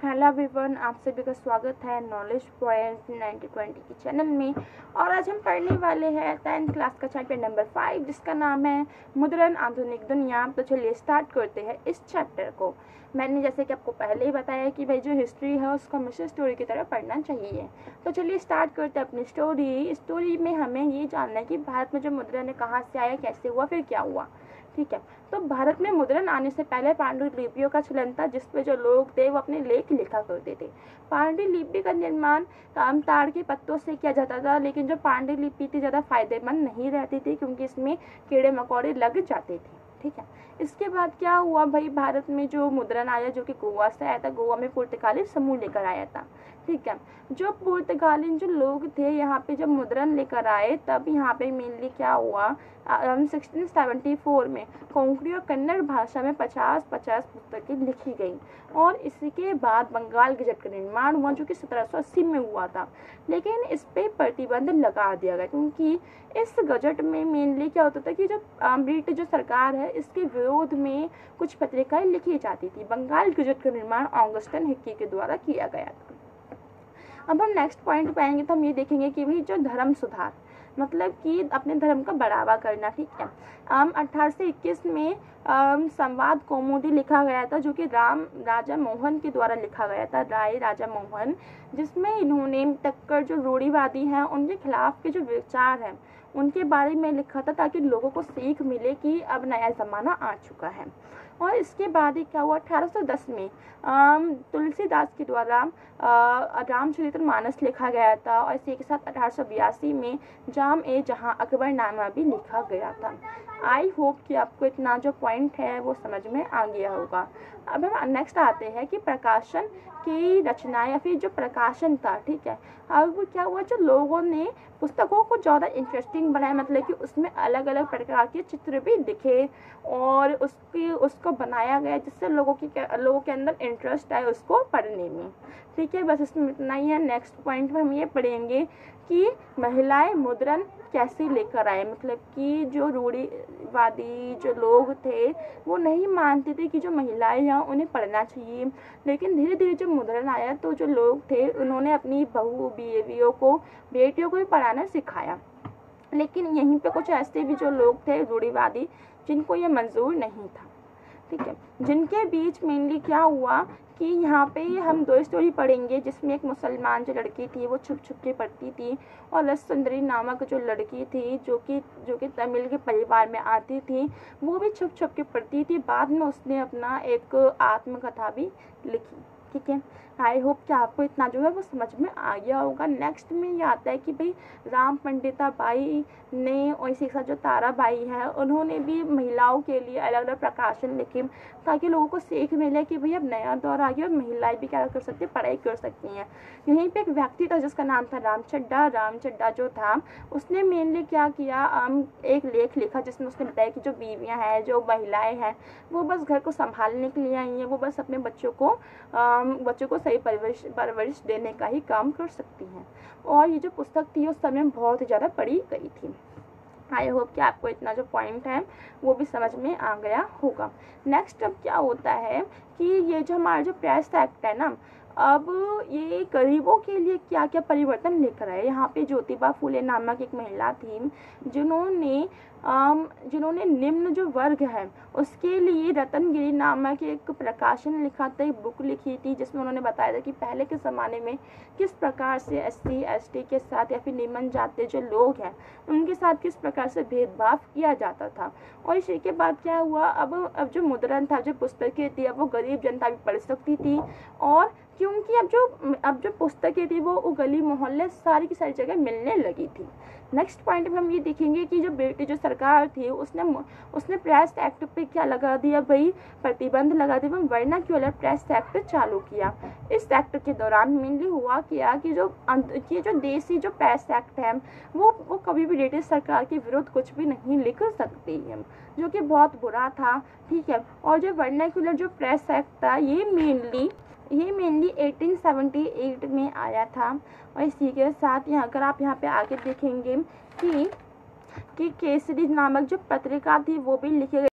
Hello everyone, आप सभी का स्वागत है नॉलेज पॉइंट 9020 के चैनल में। और आज हम पढ़ने वाले हैं 10th क्लास का चैप्टर नंबर 5 जिसका नाम है मुद्रण आधुनिक दुनिया। तो चलिए स्टार्ट करते हैं इस चैप्टर को। मैंने जैसे कि आपको पहले ही बताया कि भाई जो हिस्ट्री है उसको हमेशा स्टोरी की तरह पढ़ना चाहिए। तो चलिए स्टार्ट करते हैं अपनी स्टोरी में हमें ये जानना है कि भारत में जो मुद्रण है कहाँ से आया, कैसे हुआ, फिर क्या हुआ। ठीक है, तो भारत में मुद्रण आने से पहले पांडुलिपियों का चलन था जिसपे जो लोग थे वो अपने लेख लिखा करते थे। पांडुलिपि का निर्माण ताड़ के पत्तों से किया जाता था, लेकिन जो पांडुलिपि थी ज़्यादा फायदेमंद नहीं रहती थी क्योंकि इसमें कीड़े मकोड़े लग जाते थे। ठीक है, इसके बाद क्या हुआ भाई, भारत में जो मुद्रण आया जो कि गोवा से आया था। गोवा में पुर्तगाली समूह लेकर आया था। ठीक है, जो पुर्तगाली जो लोग थे यहाँ पे जब मुद्रण लेकर आए तब यहाँ पे मेनली क्या हुआ, 1674 में कोंकणी और कन्नड़ भाषा में 50 पुस्तकें लिखी गई। और इसके बाद बंगाल गजट का निर्माण हुआ जो कि 1780 में हुआ था, लेकिन इस पे प्रतिबंध लगा दिया गया क्योंकि इस गजट में मेनली क्या होता था कि जो ब्रिटिश जो सरकार है इसके विरोध में कुछ पत्रिकाएं लिखी जाती थी। बंगाल गजट का निर्माण ऑगस्टन हिक्की के द्वारा किया गया था। अब हम नेक्स्ट पॉइंट पे आएंगे तो हम ये देखेंगे कि भाई जो धर्म सुधार मतलब कि अपने धर्म का बढ़ावा करना। ठीक है, 1821 में संवाद कौमुदी लिखा गया था जो कि राजा मोहन के द्वारा लिखा गया था, राय राजा मोहन, जिसमें इन्होंने टक्कर जो रूढ़िवादी हैं उनके खिलाफ के जो विचार हैं उनके बारे में लिखा था ताकि लोगों को सीख मिले कि अब नया ज़माना आ चुका है। और इसके बाद ही क्या हुआ, 1810 में तुलसीदास के द्वारा रामचरितमानस लिखा गया था। और इसी के साथ 1882 में जहां अकबरनामा भी लिखा गया था। आई होप कि आपको इतना जो पॉइंट है वो समझ में आ गया होगा। अब हम नेक्स्ट आते हैं कि प्रकाशन की रचना या फिर जो प्रकाशन था। ठीक है, अब क्या हुआ, जो लोगों ने पुस्तकों को ज़्यादा इंटरेस्टिंग बनाया, मतलब कि उसमें अलग अलग प्रकार के चित्र भी दिखे और उसको बनाया गया जिससे लोगों के अंदर इंटरेस्ट आए उसको पढ़ने में। ठीक है, बस इसमें इतना ही है। नेक्स्ट पॉइंट में हम ये पढ़ेंगे कि महिलाएं मुद्रण कैसे लेकर आए, मतलब कि जो रूढ़िवादी जो लोग थे वो नहीं मानते थे कि जो महिलाएं हैं उन्हें पढ़ना चाहिए, लेकिन धीरे धीरे जब मुद्रण आया तो जो लोग थे उन्होंने अपनी बेटियों को भी पढ़ाना सिखाया। लेकिन यहीं पे कुछ ऐसे भी जो लोग थे रूढ़िवादी जिनको ये मंजूर नहीं था। ठीक है, जिनके बीच मेनली क्या हुआ कि यहाँ पे हम दो स्टोरी पढ़ेंगे जिसमें एक मुसलमान जो लड़की थी वो छुप छुप के पढ़ती थी और रस सुंदरी नामक जो लड़की थी जो कि तमिल के परिवार में आती थी वो भी छुप छुप के पढ़ती थी। बाद में उसने अपना एक आत्मकथा भी लिखी। ठीक है, आई होप कि आपको इतना जो है वो समझ में आ गया होगा। नेक्स्ट में ये आता है कि भाई राम पंडिता बाई ने और इसी के साथ जो ताराबाई है उन्होंने भी महिलाओं के लिए अलग अलग प्रकाशन लिखे ताकि लोगों को सीख मिले कि भाई अब नया दौर आ गया और महिलाएं भी क्या कर सकती हैं, पढ़ाई कर सकती हैं। यहीं पे एक व्यक्ति था जिसका नाम था रामचड्डा जो था उसने मेनली क्या किया, एक लेख लिखा जिसमें उसने बताया कि जो बीवियाँ हैं जो महिलाएँ हैं वो बस घर को संभालने के लिए आई हैं, वो बस अपने बच्चों को सही परवरिश देने का ही काम कर सकती हैं। और ये जो पुस्तक थी उस समय बहुत ही ज़्यादा पढ़ी गई थी। आई होप कि आपको इतना जो पॉइंट है वो भी समझ में आ गया होगा। नेक्स्ट अब क्या होता है कि ये जो हमारा जो प्रेस एक्ट है ना, अब ये गरीबों के लिए क्या क्या परिवर्तन लेकर आए। यहाँ पे ज्योतिबा फूले नामक एक महिला थी जिन्होंने निम्न जो वर्ग है उसके लिए रतनगिरी नामक एक प्रकाशन लिखा था, एक बुक लिखी थी जिसमें उन्होंने बताया था कि पहले के ज़माने में किस प्रकार से SC ST के साथ या फिर निम्न जाति जो लोग हैं उनके साथ किस प्रकार से भेदभाव किया जाता था। और इसी के बाद क्या हुआ, अब जो मुद्रण था, जो पुस्तकें थी, अब वो गरीब जनता भी पढ़ सकती थी। और क्योंकि अब जो पुस्तकें थी वो गली मोहल्ले सारी की सारी जगह मिलने लगी थी। नेक्स्ट पॉइंट में हम ये देखेंगे कि जो ब्रिटिश जो सरकार थी उसने प्रेस एक्ट पे क्या लगा दिया भाई, प्रतिबंध लगा दिया, वर्नाक्युलर प्रेस एक्ट चालू किया। इस एक्ट के दौरान मेनली हुआ क्या कि जो देसी जो प्रेस एक्ट है वो कभी भी ब्रिटिश सरकार के विरुद्ध कुछ भी नहीं लिख सकती है, जो कि बहुत बुरा था। ठीक है, और जो वर्नाक्युलर जो प्रेस एक्ट था ये मेनली 1878 में आया था। और इसी के साथ यहाँ अगर आप यहाँ पे आगे देखेंगे कि केसरी नामक जो पत्रिका थी वो भी लिखी गई।